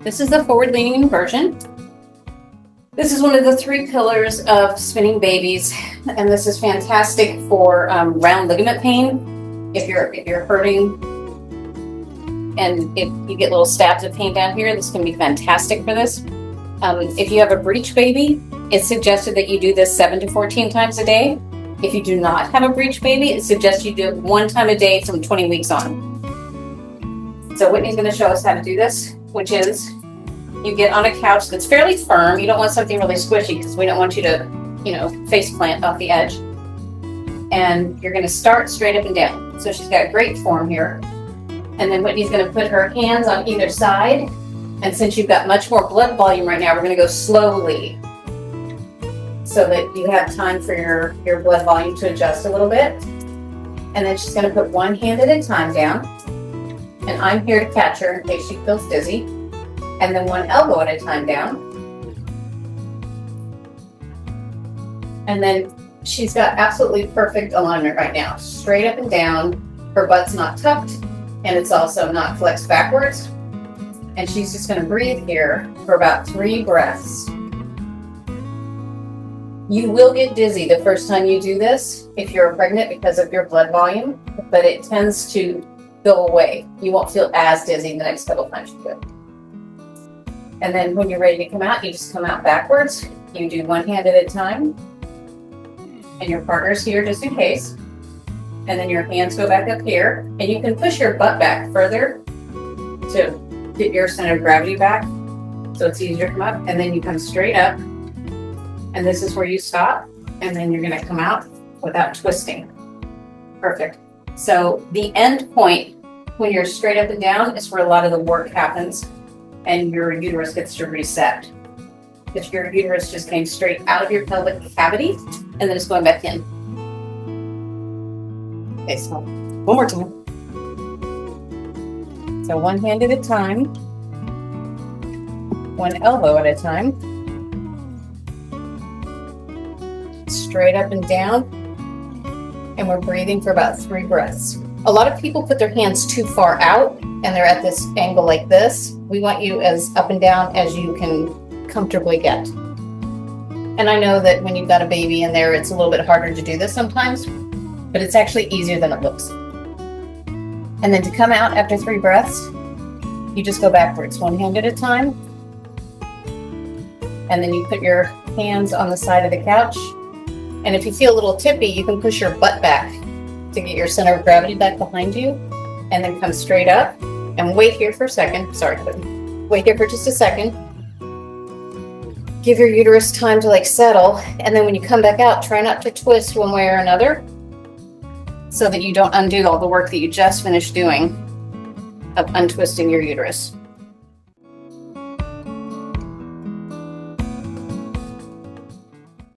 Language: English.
This is the forward-leaning inversion. This is one of the 3 pillars of spinning babies, and this is fantastic for round ligament pain. If you're hurting and if you get little stabs of pain down here, this can be fantastic for this. If you have a breech baby, it's suggested that you do this 7 to 14 times a day. If you do not have a breech baby, it's suggested you do it 1 time a day from 20 weeks on. So Whitney's going to show us how to do this, which is you get on a couch that's fairly firm. You don't want something really squishy because we don't want you to, face plant off the edge. And you're going to start straight up and down. So she's got great form here. And then Whitney's going to put her hands on either side. And since you've got much more blood volume right now, we're going to go slowly so that you have time for your blood volume to adjust a little bit. And then she's going to put one hand at a time down. And I'm here to catch her in case she feels dizzy. And then one elbow at a time down. And then she's got absolutely perfect alignment right now. Straight up and down. Her butt's not tucked and it's also not flexed backwards. And she's just going to breathe here for about 3 breaths. You will get dizzy the first time you do this if you're pregnant because of your blood volume, but it tends to go away. You won't feel as dizzy the next couple times you do it. And then when you're ready to come out, you just come out backwards. You do one hand at a time. And your partner's here just in case. And then your hands go back up here. And you can push your butt back further to get your center of gravity back. So it's easier to come up. And then you come straight up. And this is where you stop. And then you're going to come out without twisting. Perfect. So the end point when you're straight up and down is where a lot of the work happens and your uterus gets to reset. If your uterus just came straight out of your pelvic cavity and then it's going back in. Okay, so one more time. So one hand at a time, one elbow at a time, straight up and down, and we're breathing for about 3 breaths. A lot of people put their hands too far out and they're at this angle like this. We want you as up and down as you can comfortably get. And I know that when you've got a baby in there, it's a little bit harder to do this sometimes, but it's actually easier than it looks. And then to come out after 3 breaths, you just go backwards, one hand at a time. And then you put your hands on the side of the couch. And if you feel a little tippy, you can push your butt back to get your center of gravity back behind you, and then come straight up and wait here for a second. Sorry, wait here for just a second. Give your uterus time to settle, and then when you come back out, try not to twist one way or another so that you don't undo all the work that you just finished doing of untwisting your uterus.